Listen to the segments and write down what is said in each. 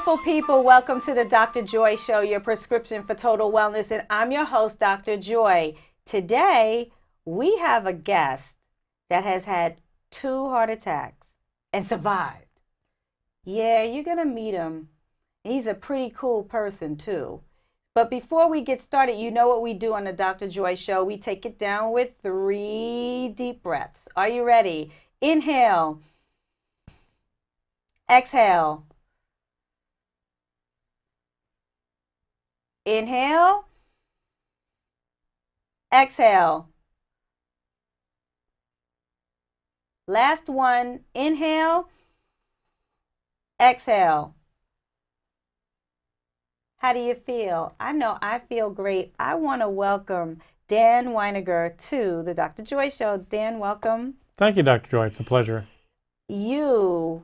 beautiful people. Welcome to the Dr. Joy Show, your prescription for total wellness. And I'm your host, Dr. Joy. Today, we have a guest that has had 2 heart attacks and survived. Yeah, you're going to meet him. He's a pretty cool person, too. But before we get started, you know what we do on the Dr. Joy Show. We take it down with 3 deep breaths. Are you ready? Inhale. Exhale. Inhale. Exhale. Last one. Inhale. Exhale. How do you feel? I know I feel great. I want to welcome Dan Winegar to the Dr. Joy Show. Dan, welcome. Thank you, Dr. Joy. It's a pleasure. You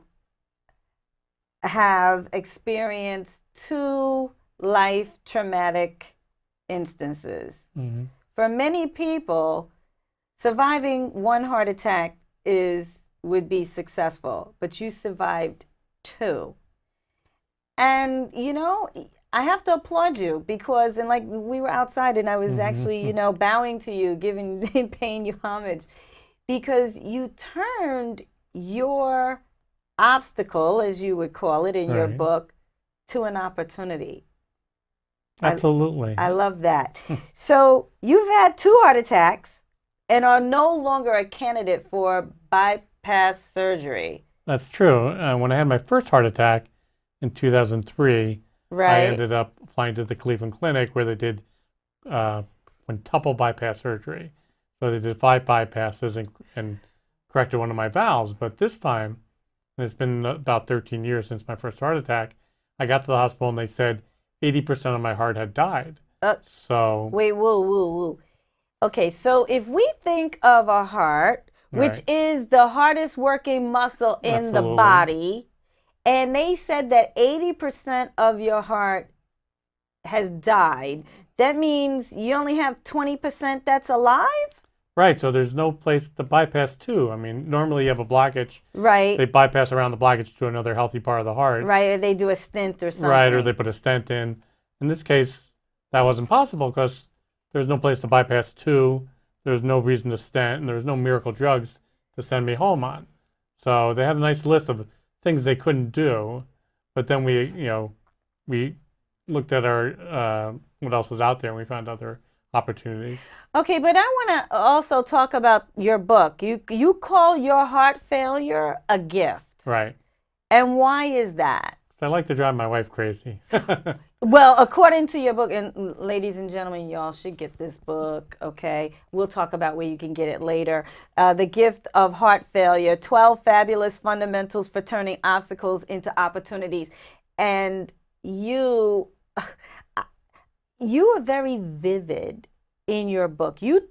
have experienced 2 life traumatic instances. Mm-hmm. For many people, surviving 1 heart attack would be successful, but you survived 2. And, you know, I have to applaud you because, and like we were outside and I was actually, you know, bowing to you, paying you homage, because you turned your obstacle, as you would call it in your book, to an opportunity. Absolutely. I love that. So you've had 2 heart attacks and are no longer a candidate for bypass surgery. That's true. When I had my first heart attack in 2003, I ended up flying to the Cleveland Clinic where they did quintuple bypass surgery. So they did 5 bypasses and corrected one of my valves. But this time, and it's been about 13 years since my first heart attack, I got to the hospital and they said 80% of my heart had died. So wait, whoa. Okay, so if we think of a heart, which is the hardest working muscle in the body, and they said that 80% of your heart has died, that means you only have 20% that's alive? Right, so there's no place to bypass to. I mean, normally you have a blockage. Right. They bypass around the blockage to another healthy part of the heart. Right, or they do a stent or something. Right, or they put a stent in. In this case, that wasn't possible because there's no place to bypass to. There's no reason to stent, and there's no miracle drugs to send me home on. So they had a nice list of things they couldn't do. But then we looked at our what else was out there, and we found other opportunities. Okay, but I want to also talk about your book. You call your heart failure a gift. Right. And why is that? I like to drive my wife crazy. Well, according to your book, and ladies and gentlemen, y'all should get this book, okay? We'll talk about where you can get it later. The Gift of Heart Failure, 12 Fabulous Fundamentals for Turning Obstacles into Opportunities. And you are very vivid in your book. You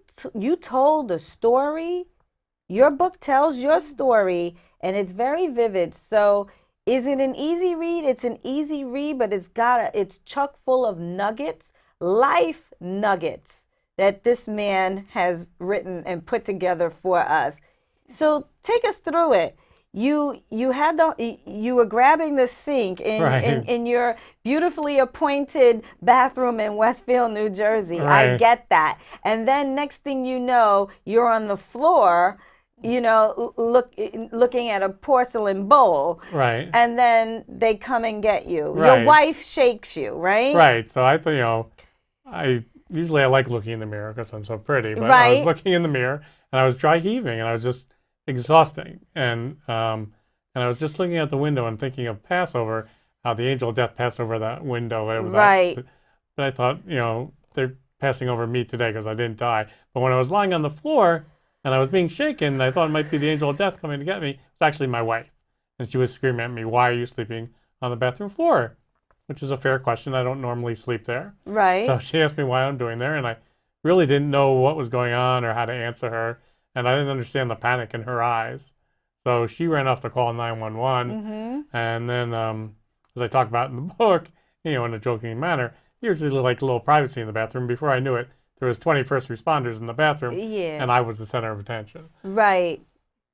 told a story. Your book tells your story, and it's very vivid. So is it an easy read? It's an easy read, but it's chock full of nuggets, life nuggets that this man has written and put together for us. So take us through it. You were grabbing the sink in your beautifully appointed bathroom in Westfield, New Jersey. I get that. And then next thing you know, you're on the floor, you know, looking at a porcelain bowl. Right. And then they come and get you. Right. Your wife shakes you, right? Right. So I thought, you know, I like looking in the mirror because I'm so pretty. But I was looking in the mirror and I was dry heaving and I was just exhausting. And I was just looking out the window and thinking of Passover, how the angel of death passed over that window. Right. But I thought, you know, they're passing over me today because I didn't die. But when I was lying on the floor and I was being shaken, I thought it might be the angel of death coming to get me. It's actually my wife. And she was screaming at me, "Why are you sleeping on the bathroom floor?" Which is a fair question. I don't normally sleep there. Right. So she asked me why I'm doing there, and I really didn't know what was going on or how to answer her. And I didn't understand the panic in her eyes. So she ran off to call 911. Mm-hmm. And then, as I talk about in the book, you know, in a joking manner, usually like a little privacy in the bathroom. Before I knew it, there was 20 first responders in the bathroom, Yeah. and I was the center of attention. Right.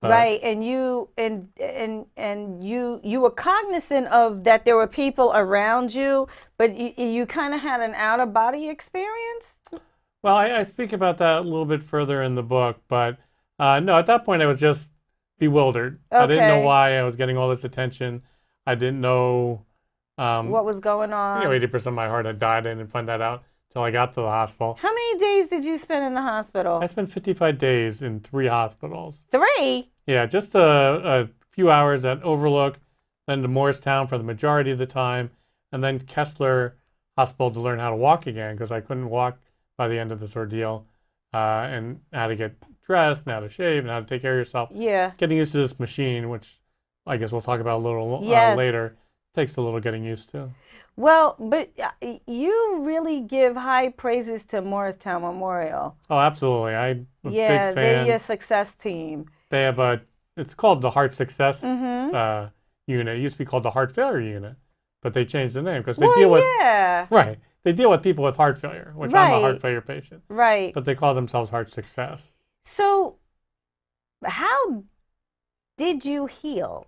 Right, and you you were cognizant of that there were people around you, but you kind of had an out of body experience. Well, I speak about that a little bit further in the book, but no, at that point I was just bewildered. I didn't know Okay, why I was getting all this attention. I didn't know, what was going you know, on? 80% of my heart had died. I didn't find that out till I got to the hospital. How many days did you spend in the I hospital? spent 55 days in 3 hospitals. 3. Yeah, just a few hours at Overlook, then to Morristown for the majority of the time, and then Kessler Hospital to learn how to walk again because I couldn't walk by the end of this ordeal, and how to get dressed, and how to shave, and how to take care of yourself. Yeah. Getting used to this machine, which I guess we'll talk about a little Yes. later, takes a little getting used to. Well, but you really give high praises to Morristown Memorial. Oh, absolutely. I'm a Yeah, big they're fan. your success team. They have it's called the Heart Success Mm-hmm. Unit. It used to be called the Heart Failure Unit, but they changed the name because they Well, deal with, yeah. right, they deal with people with heart failure, which I'm a heart Right. failure patient, Right. but they call themselves Heart Success. So, how did you heal?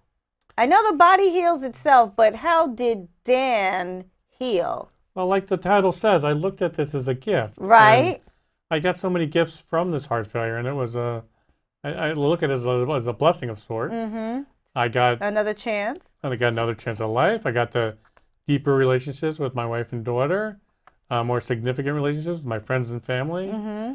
I know the body heals itself, but how did Dan heal? Well, like the title says, I looked at this as a gift. And Right? I got so many gifts from this heart failure, and it was I look at it as a blessing of sorts. Mm-hmm. I got Another chance? and I got another chance at life. I got the deeper relationships with my wife and daughter, more significant relationships with my friends and family. Mm-hmm.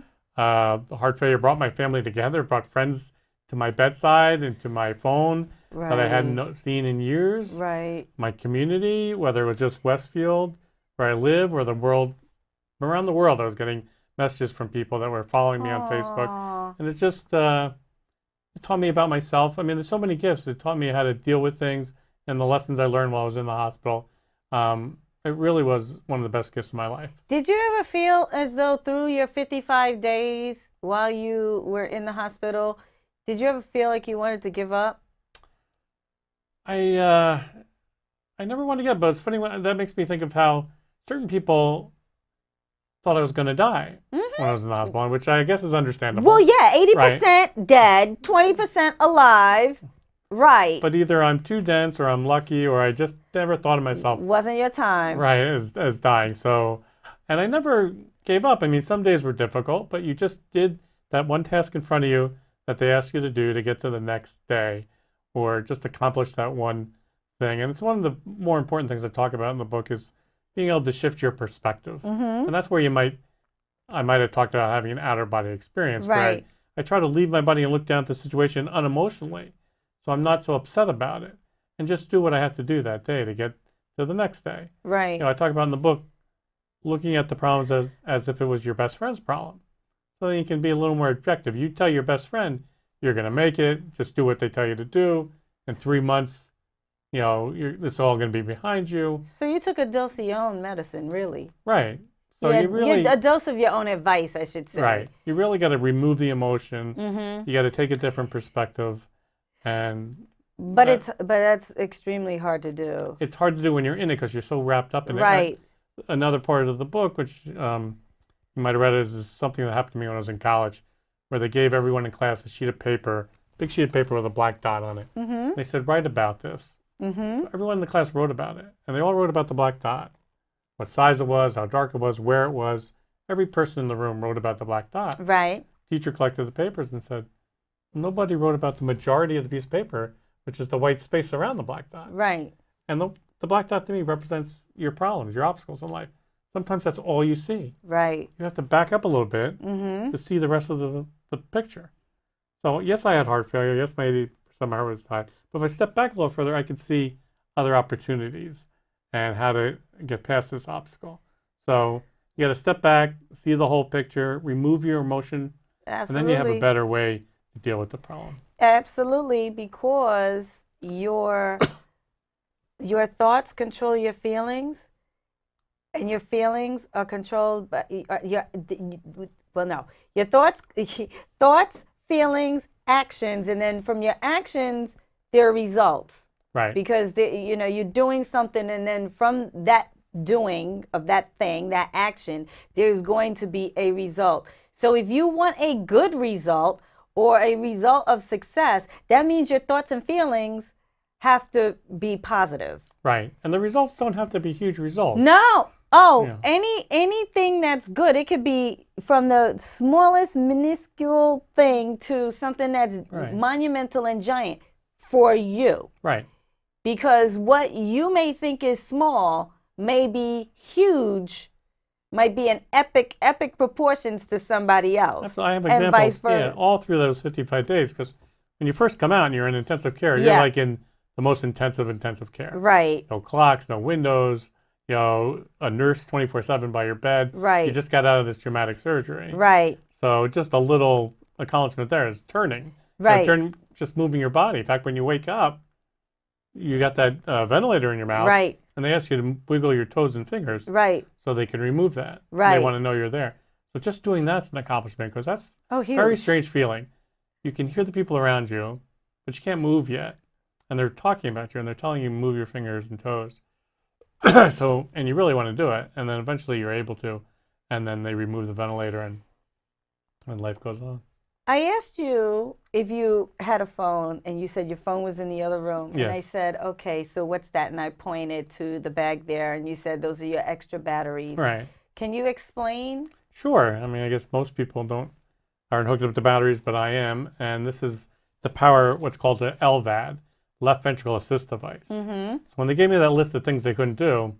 The heart failure brought my family together, brought friends to my bedside and to my phone Right. that I hadn't seen in years. Right. My community, whether it was just Westfield, where I live, or the world, around the world, I was getting messages from people that were following me on Facebook. Aw. And it just it taught me about myself. I mean, there's so many gifts. It taught me how to deal with things and the lessons I learned while I was in the hospital. It really was one of the best gifts of my life. Did you ever feel as though through your 55 days while you were in the hospital, did you ever feel like you wanted to give up? I never wanted to get, but it's funny that makes me think of how certain people thought I was going to die when I was in the hospital, which I guess is understandable. Well, yeah, 80% right? dead, 20% alive. Right. But either I'm too dense, or I'm lucky, or I just never thought of myself Wasn't your time. right as dying. So, and I never gave up. I mean, some days were difficult, but you just did that one task in front of you that they ask you to do to get to the next day, or just accomplish that one thing. And it's one of the more important things I talk about in the book is being able to shift your perspective. Mm-hmm. And that's where I might have talked about having an outer body experience. Right. Where I try to leave my body and look down at the situation unemotionally. So I'm not so upset about it, and just do what I have to do that day to get to the next day. Right. You know, I talk about in the book looking at the problems as if it was your best friend's problem. So then you can be a little more objective. You tell your best friend you're going to make it, just do what they tell you to do. In 3 months, you know, it's all going to be behind you. So you took a dose of your own medicine, really? Right. So Yeah, you really, a dose of your own advice, I should say. right. You really got to remove the emotion. Mm-hmm. You got to take a different perspective. And But that's extremely hard to do. it's hard to do when you're in it because you're so wrapped up in it. Right. Another part of the book, which you might have read, is something that happened to me when I was in college, where they gave everyone in class a sheet of paper, big sheet of paper with a black dot on it. Mm-hmm. They said, write about this. Mm-hmm. Everyone in the class wrote about it, and they all wrote about the black dot, what size it was, how dark it was, where it was. Every person in the room wrote about the black dot. Right. Teacher collected the papers and said, nobody wrote about the majority of the piece of paper, which is the white space around the black dot. Right. And the black dot to me represents your problems, your obstacles in life. Sometimes that's all you see. Right. You have to back up a little bit Mm-hmm. to see the rest of the picture. So yes, I had heart failure. Yes, my 80% of my heart was died. But if I step back a little further, I could see other opportunities and how to get past this obstacle. So you got to step back, see the whole picture, remove your emotion, Absolutely. and then you have a better way to deal with the problem. Absolutely, because your thoughts control your feelings, and your feelings are controlled by your thoughts, feelings, actions, and then from your actions there are results. Right. Because you're doing something, and then from that doing of that thing, that action, there's going to be a result. So if you want a good result, or a result of success, that means your thoughts and feelings have to be positive. Right. And the results don't have to be huge results. No. Oh, Yeah. anything that's good. It could be from the smallest minuscule thing to something that's Right. monumental and giant for you. Right. Because what you may think is small may be huge, might be an epic proportions to somebody else. I have and vice examples, versa. all through those 55 days, because when you first come out and you're in intensive care, you're Yeah. like in the most intensive care. Right. No clocks, no windows, a nurse 24/7 by your bed. Right. You just got out of this traumatic surgery. Right. So just a little accomplishment there is turning. Right. Just moving your body. In fact, when you wake up, you got that ventilator in your mouth. Right. And they ask you to wiggle your toes and fingers. Right. So they can remove that. Right. They want to know you're there. So just doing that's an accomplishment, because that's huge. a very strange feeling. You can hear the people around you, but you can't move yet. And they're talking about you, and they're telling you to move your fingers and toes. And you really want to do it. And then eventually you're able to. And then they remove the ventilator, and life goes on. I asked you if you had a phone, and you said your phone was in the other room. Yes. And I said, okay, so what's that? And I pointed to the bag there, and you said those are your extra batteries. Right. Can you explain? Sure. I mean, I guess most people aren't hooked up to batteries, but I am. And this is the power, what's called the LVAD, left ventricle assist device. Mm-hmm. So when they gave me that list of things they couldn't do,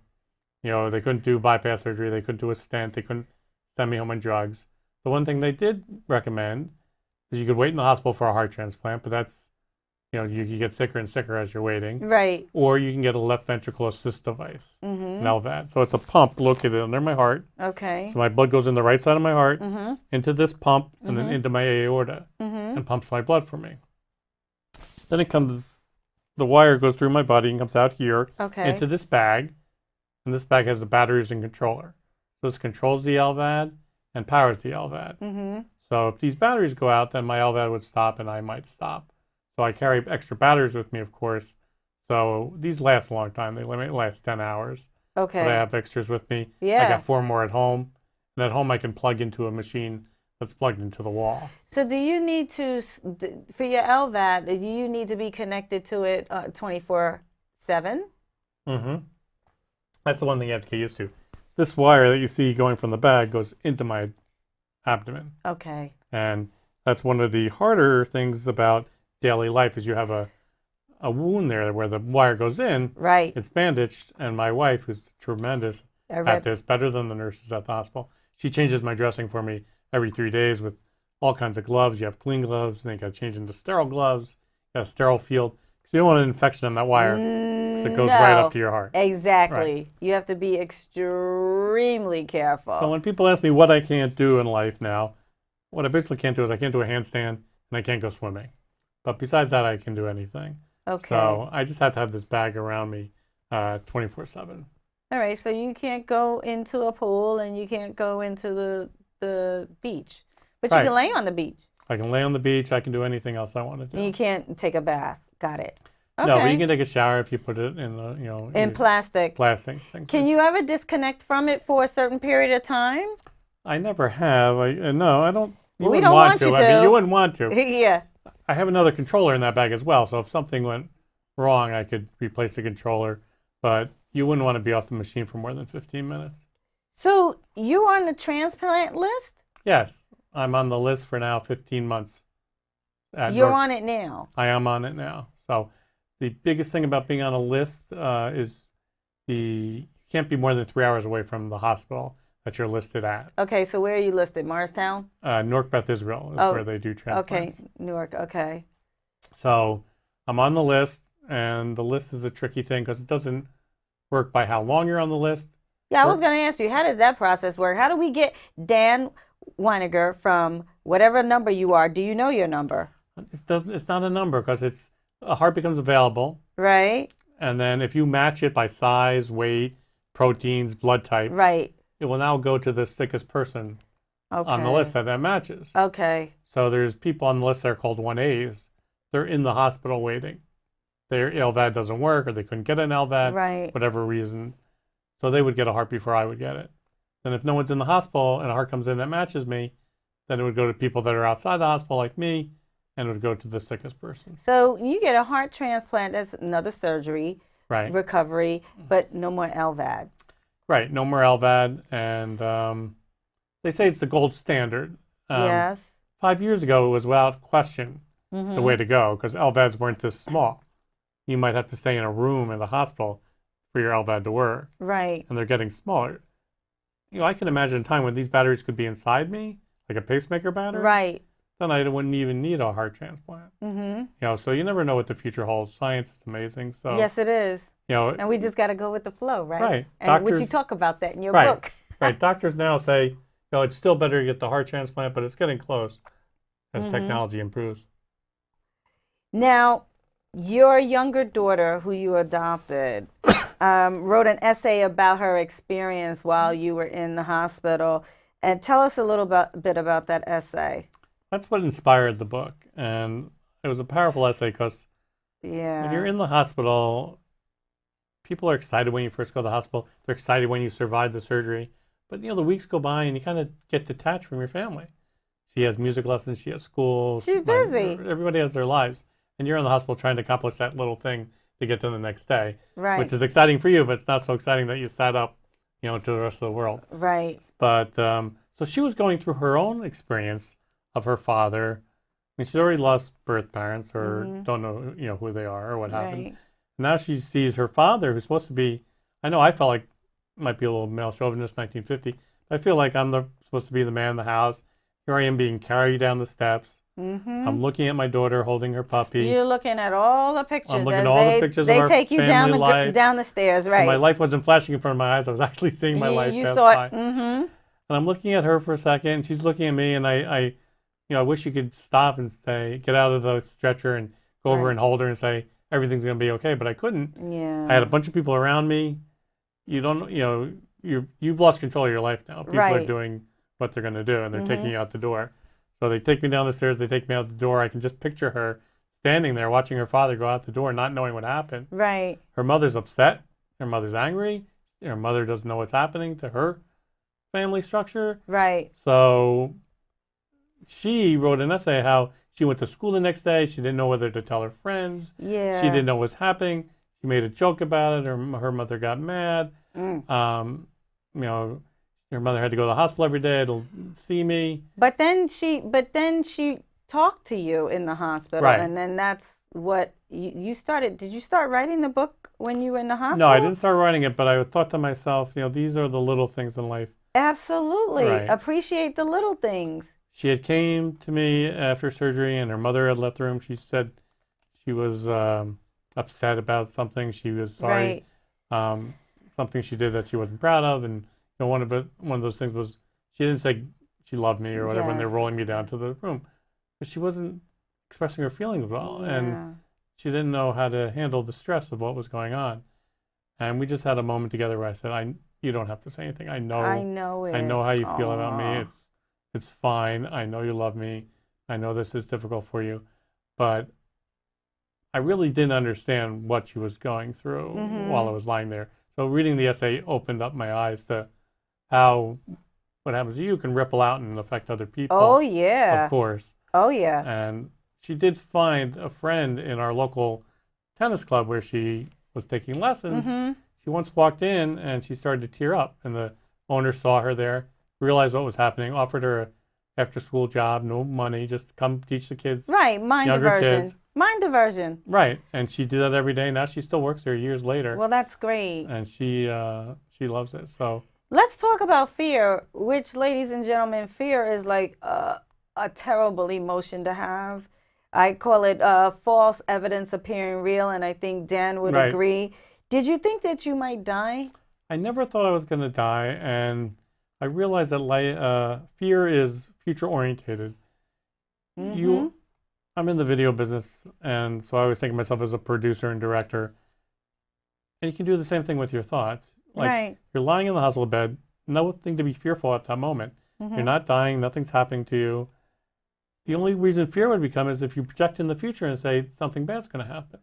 they couldn't do bypass surgery, they couldn't do a stent, they couldn't send me home on drugs. The one thing they did recommend is you could wait in the hospital for a heart transplant, but that's, you get sicker and sicker as you're waiting. Right. Or you can get a left ventricle assist device, Mm-hmm. an LVAD. So it's a pump located under my heart. Okay. So my blood goes in the right side of my heart, Mm-hmm. into this pump, and then Mhm. into my aorta, Mm-hmm. and pumps my blood for me. Then the wire goes through my body and comes out here Okay. into this bag, and this bag has the batteries and controller. So this controls the LVAD and powers the LVAD. Mm-hmm. So if these batteries go out, then my LVAD would stop and I might stop. So I carry extra batteries with me, of course. So these last a long time. They last 10 hours. Okay. But I have extras with me. Yeah. I got 4 more at home. And at home I can plug into a machine that's plugged into the wall. So do you need to, for your LVAD, do you need to be connected to it 24/7? Mm-hmm. That's the one thing you have to get used to. This wire that you see going from the bag goes into my abdomen. Okay. And that's one of the harder things about daily life is you have a wound there where the wire goes in. Right. It's bandaged, and my wife, who's tremendous at this, better than the nurses at the hospital, she changes my dressing for me every 3 days with all kinds of gloves. You have clean gloves, then you got to change into sterile gloves, you got a sterile field. Because you don't want an infection on that wire, so it goes right up to your heart. Exactly. Right. You have to be extremely careful. So when people ask me what I can't do in life now, what I basically can't do is I can't do a handstand, and I can't go swimming. But besides that, I can do anything. Okay. So I just have to have this bag around me 24/7. All right. So you can't go into a pool and you can't go into the beach, but you Right. can lay on the beach. I can lay on the beach. I can do anything else I want to do. And you can't take a bath. Got it. Okay. No, but you can take a shower if you put it in the, in plastic. plastic things. Can you ever disconnect from it for a certain period of time? I never have. No, I don't. You Well, we wouldn't don't want you I mean, to. you wouldn't want to. Yeah. I have another controller in that bag as well. So if something went wrong, I could replace the controller. But you wouldn't want to be off the machine for more than 15 minutes. So you on the transplant list? Yes, I'm on the list for now 15 months. You're on it now. I am on it now. So the biggest thing about being on a list is you can't be more than 3 hours away from the hospital that you're listed at. Okay, so where are you listed? Morristown? Newark, Beth Israel is where they do transplants. Okay, Newark, okay. So I'm on the list, and the list is a tricky thing because it doesn't work by how long you're on the list. Yeah, I was going to ask you, how does that process work? How do we get Dan Weiniger from whatever number you are? Do you know your number? It's not a number because a heart becomes available, right? And then if you match it by size, weight, proteins, blood type, right, it will now go to the sickest person okay. on the list that matches. Okay. So there's people on the list that are called 1As. They're in the hospital waiting. Their LVAD doesn't work, or they couldn't get an LVAD, right. whatever reason. So they would get a heart before I would get it. Then if no one's in the hospital and a heart comes in that matches me, then it would go to people that are outside the hospital like me, and it would go to the sickest person. So you get a heart transplant, that's another surgery, Right. recovery, but no more LVAD. Right. No more LVAD, and they say it's the gold standard. Yes. 5 years ago, it was without question the way to go because LVADs weren't this small. You might have to stay in a room in the hospital for your LVAD to work. Right. And they're getting smaller. I can imagine a time when these batteries could be inside me, like a pacemaker battery. Right. Then I wouldn't even need a heart transplant. So you never know what the future holds. Science is amazing. So yes, it is. and we just got to go with the flow, right? Right. And would you talk about that in your right, book? Right. Doctors now say, it's still better to get the heart transplant, but it's getting close as technology improves. Now, your younger daughter, who you adopted, wrote an essay about her experience while you were in the hospital. And tell us a little bit about that essay. That's what inspired the book. And it was a powerful essay because when you're in the hospital, people are excited when you first go to the hospital. They're excited when you survive the surgery. But, the weeks go by and you kind of get detached from your family. She has music lessons. She has school. She's busy. Everybody has their lives. And you're in the hospital trying to accomplish that little thing to get to the next day. Right. Which is exciting for you, but it's not so exciting that you sat up, to the rest of the world. Right. But so she was going through her own experience of her father. I mean, she's already lost birth parents or don't know, who they are or what happened. Right. Now she sees her father, who's supposed to be, I felt like might be a little male chauvinist, 1950. I feel like I'm supposed to be the man in the house. Here I am being carried down the steps. I'm looking at my daughter holding her puppy. You're looking at all the pictures. I'm looking at all the pictures of our They take you down the stairs, right? So my life wasn't flashing in front of my eyes. I was actually seeing my life you pass saw by. it. And I'm looking at her for a second, and she's looking at me, and I wish you could stop and say, get out of the stretcher and go over and hold her and say, everything's going to be okay. But I couldn't. Yeah. I had a bunch of people around me. You've lost control of your life now. People are doing what they're going to do, and they're taking you out the door. So they take me down the stairs, they take me out the door. I can just picture her standing there watching her father go out the door, not knowing what happened. Right. Her mother's upset. Her mother's angry. Her mother doesn't know what's happening to her family structure. Right. So she wrote an essay how she went to school the next day. She didn't know whether to tell her friends. Yeah. She didn't know what was happening. She made a joke about it. Her mother got mad. Her mother had to go to the hospital every day to see me. But then she talked to you in the hospital, right. And then that's what you started. Did you start writing the book when you were in the hospital? No, I didn't start writing it, but I thought to myself, these are the little things in life. Absolutely. Right. Appreciate the little things. She had came to me after surgery, and her mother had left the room. She said she was upset about something. She was sorry. Right. Something she did that she wasn't proud of, and one of those things was she didn't say she loved me or whatever when they were rolling me down to the room, but she wasn't expressing her feelings well, and she didn't know how to handle the stress of what was going on. And we just had a moment together where I said, you don't have to say anything. I know it. I know how you feel about me. It's fine. I know you love me. I know this is difficult for you, but I really didn't understand what she was going through while I was lying there. So reading the essay opened up my eyes to how what happens to you can ripple out and affect other people. Oh, yeah. Of course. Oh, yeah. And she did find a friend in our local tennis club where she was taking lessons. She once walked in and she started to tear up. And the owner saw her there, realized what was happening, offered her an after-school job, no money, just come teach the kids. Right, mind diversion. Kids. Mind diversion. Right, and she did that every day. Now she still works there years later. Well, that's great. And she loves it. So let's talk about fear, which, ladies and gentlemen, fear is like a terrible emotion to have. I call it false evidence appearing real, and I think Dan would agree. Did you think that you might die? I never thought I was going to die, and I realized that fear is future-orientated. I'm in the video business, and so I always think of myself as a producer and director. And you can do the same thing with your thoughts. Like you're lying in the hospital bed, nothing to be fearful at that moment. You're not dying, nothing's happening to you. The only reason fear would become is if you project in the future and say something bad's going to happen.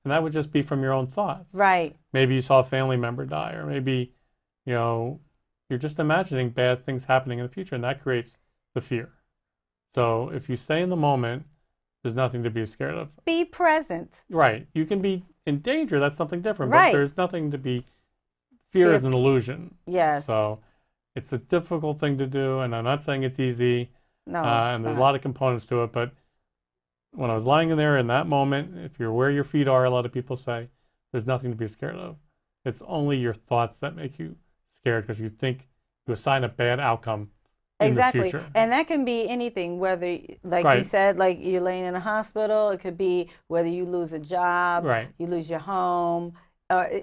And that would just be from your own thoughts. Right. Maybe you saw a family member die, or maybe, you're just imagining bad things happening in the future, and that creates the fear. So if you stay in the moment, There's nothing to be scared of. Be present. Right. You can be in danger. That's something different. Right. But there's nothing to be. Fear is an illusion. Yes. So it's a difficult thing to do, and I'm not saying it's easy. No. And there's a lot of components to it. But when I was lying in there in that moment, if you're where your feet are, a lot of people say, there's nothing to be scared of. It's only your thoughts that make you scared because you think you assign a bad outcome. Exactly. And that can be anything, whether, like you said, like you're laying in a hospital. It could be whether you lose a job, you lose your home,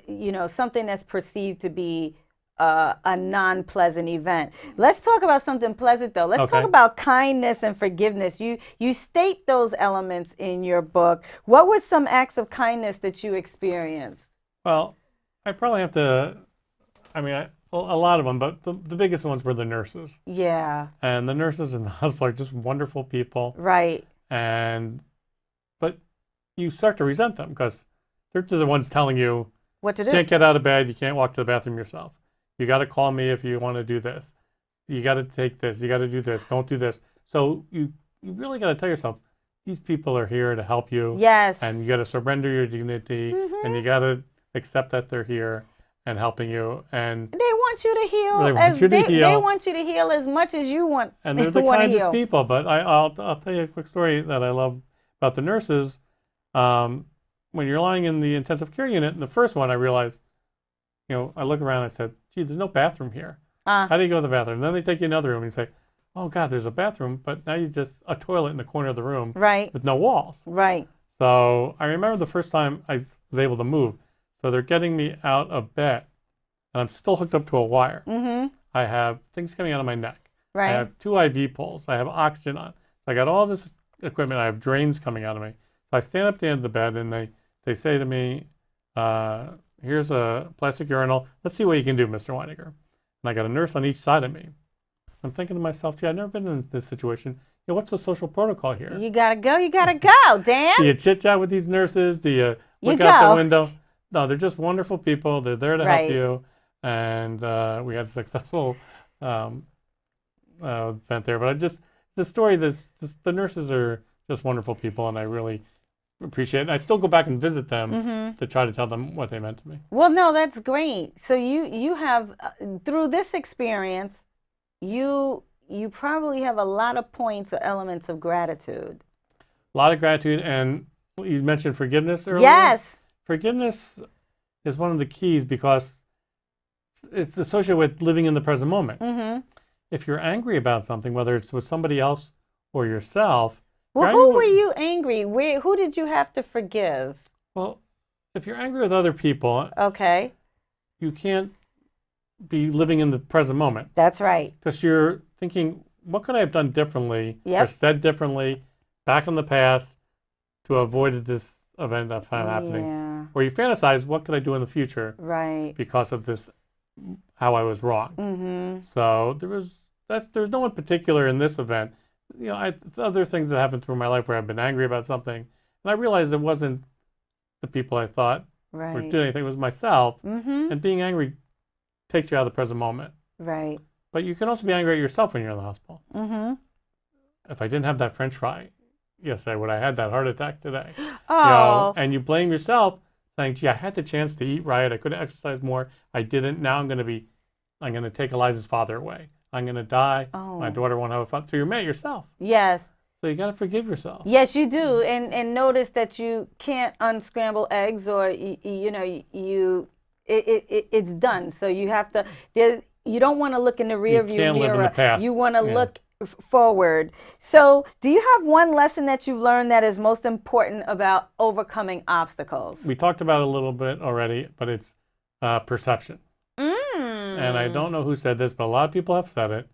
you know, something that's perceived to be a non-pleasant event. Let's talk about something pleasant, though. Let's talk about kindness and forgiveness. You state those elements in your book. What were some acts of kindness that you experienced? Well, I probably have to, I mean, a lot of them, but the biggest ones were the nurses. Yeah. And the nurses in the hospital are just wonderful people. Right. But you start to resent them because they're the ones telling you what to do. You can't get out of bed. You can't walk to the bathroom yourself. You got to call me if you want to do this. You got to take this. You got to do this. Don't do this. So you really got to tell yourself, these people are here to help you. Yes. And you got to surrender your dignity, and you got to accept that they're here and helping you. And they want you to heal. They want you to heal as much as you want. And they're the kindest people. But I'll tell you a quick story that I love about the nurses. When you're lying in the intensive care unit, in the first one, I realized, you know, I look around and I said, gee, there's no bathroom here. How do you go to the bathroom? And then they take you in another room and you say, oh, God, there's a bathroom, but now you just a toilet in the corner of the room with no walls. Right. So I remember the first time I was able to move. So they're getting me out of bed, and I'm still hooked up to a wire. I have things coming out of my neck. I have 2 IV poles. I have oxygen on. I got all this equipment. I have drains coming out of me. So I stand up at the end of the bed, and they say to me, here's a plastic urinal. Let's see what you can do, Mr. Weiniger. And I got a nurse on each side of me. I'm thinking to myself, gee, I've never been in this situation. You know, what's the social protocol here? You got to go. You got to go, Dan. Do you chit-chat with these nurses? Do you look out the window? No, they're just wonderful people. They're there to help you. And we had a successful event there. But the story, the nurses are just wonderful people, and I really appreciate it. I still go back and visit them to try to tell them what they meant to me. Well, no, that's great. So you have, through this experience, you probably have a lot of points or elements of gratitude. A lot of gratitude. And you mentioned forgiveness earlier. Yes. Forgiveness is one of the keys because it's associated with living in the present moment. If you're angry about something, whether it's with somebody else or yourself. Well, who were you angry? Who did you have to forgive? Well, if you're angry with other people, you can't be living in the present moment. That's right. Because you're thinking, what could I have done differently or said differently back in the past to avoid this event that's happening? Or you fantasize, what could I do in the future? Right. Because of this, how I was wrong. So there's no one particular in this event. You know, other things that happened through my life where I've been angry about something, and I realized it wasn't the people I thought were doing anything. It was myself. And being angry takes you out of the present moment. Right. But you can also be angry at yourself when you're in the hospital. If I didn't have that French fry yesterday, would I had that heart attack today? Oh. You know, and you blame yourself, saying, "Gee, I had the chance to eat right. I could have exercised more. I didn't. Now I'm going to take Eliza's father away. I'm going to die. My daughter won't have a father." So you're mad at yourself. Yes. So you got to forgive yourself. Yes, you do, and notice that you can't unscramble eggs, or it's done. So you have to. You don't want to look in the rearview mirror. Live in the past. You want to look forward. So, do you have one lesson that you've learned that is most important about overcoming obstacles? We talked about it a little bit already, but it's perception. And I don't know who said this, but a lot of people have said it.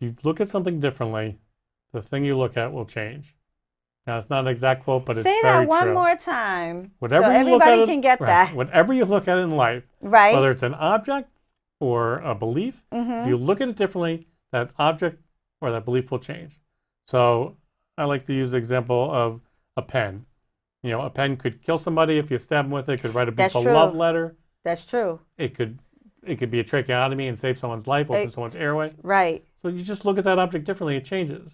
If you look at something differently, the thing you look at will change. Now, it's not an exact quote, but it's very true. Say that one more time, whatever so everybody can get that. Whatever you look at in life, whether it's an object or a belief, if you look at it differently, that object or that belief will change. So I like to use the example of a pen. You know, a pen could kill somebody if you stab them with it. It could write a beautiful love letter. That's true. It could be a tracheotomy and save someone's life, open someone's airway. Right. So you just look at that object differently, it changes.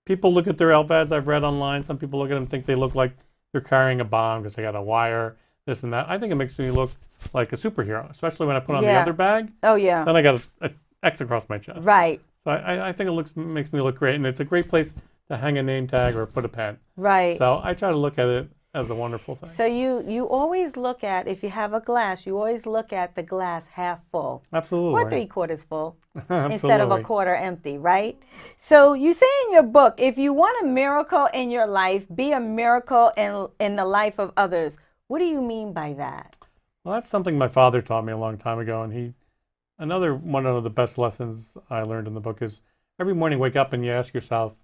people look at their LVADs I've read online. Some people look at them and think they look like they're carrying a bomb because they got a wire, this and that. I think it makes me look like a superhero, especially when I put on the Yeah. other bag. Oh, yeah. Then I got a X across my chest. Right. So I think it makes me look great, and it's a great place to hang a name tag or put a pen. Right. So I try to look at it as a wonderful thing. So you always look at, if you have a glass, you always look at the glass half full. Absolutely. Or 3/4 full. Absolutely. Instead of a quarter empty, right? So you say in your book, if you want a miracle in your life, be a miracle in the life of others. What do you mean by that? Well, that's something my father taught me a long time ago, and another one of the best lessons I learned in the book is every morning wake up and you ask yourself,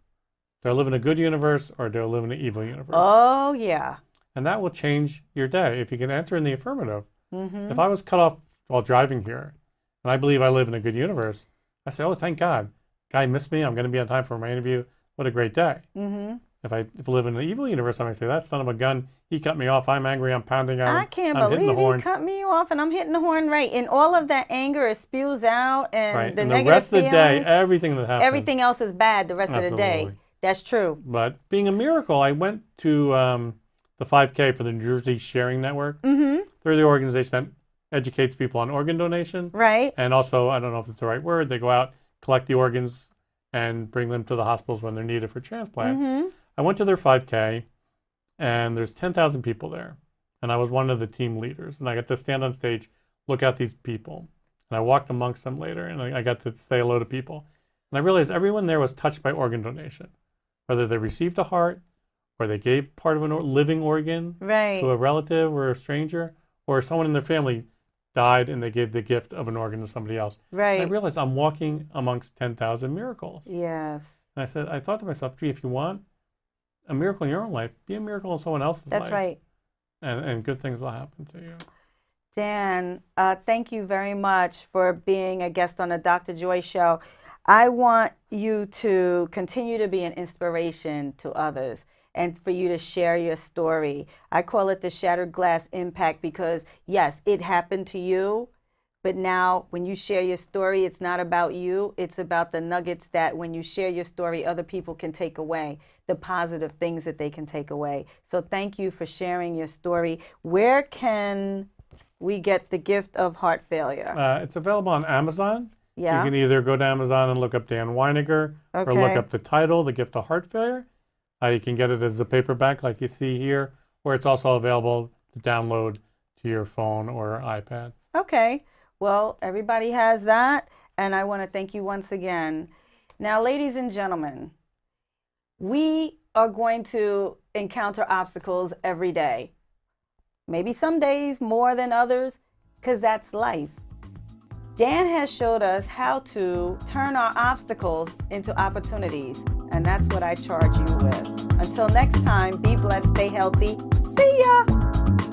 do I live in a good universe or do I live in an evil universe? Oh, yeah. And that will change your day if you can answer in the affirmative. Mm-hmm. If I was cut off while driving here, and I believe I live in a good universe, I say, oh, thank God. Guy missed me. I'm going to be on time for my interview. What a great day. Mm-hmm. If I live in an evil universe, I might say, that son of a gun, he cut me off. I'm angry. I'm pounding out. I can't I'm hitting the believe horn. he cut me off and I'm hitting the horn, right. And all of that anger, it spews out, and Right. the And negative the rest of the day, feelings, everything that happens. everything else is bad the rest of the day. Absolutely. That's true. But being a miracle, I went to the 5K for the New Jersey Sharing Network. Mm-hmm. They're the organization that educates people on organ donation. Right. And also, I don't know if it's the right word, they go out, collect the organs, and bring them to the hospitals when they're needed for transplant. Mm-hmm. I went to their 5K, and there's 10,000 people there. And I was one of the team leaders. And I got to stand on stage, look at these people. And I walked amongst them later, and I got to say hello to people. And I realized everyone there was touched by organ donation, whether they received a heart, or they gave part of a living organ Right. to a relative or a stranger, or someone in their family died and they gave the gift of an organ to somebody else. Right. And I realized I'm walking amongst 10,000 miracles. Yes. And I thought to myself, gee, if you want a miracle in your own life, be a miracle in someone else's life. That's right. And good things will happen to you. Dan, thank you very much for being a guest on the Dr. Joy Show. I want you to continue to be an inspiration to others and for you to share your story. I call it the Shattered Glass Impact because, yes, it happened to you, but now when you share your story, it's not about you. It's about the nuggets that when you share your story, other people can take away, the positive things that they can take away. So thank you for sharing your story. Where can we get the gift of heart failure? It's available on Amazon. Yeah. You can either go to Amazon and look up Dan Weiniger, or look Okay. up the title, The Gift of Heart Failure. You can get it as a paperback like you see here, or it's also available to download to your phone or iPad. Okay. Well, everybody has that, and I want to thank you once again. Now, ladies and gentlemen, we are going to encounter obstacles every day. Maybe some days more than others, because that's life. Dan has showed us how to turn our obstacles into opportunities, and that's what I charge you with. Until next time, be blessed, stay healthy. See ya!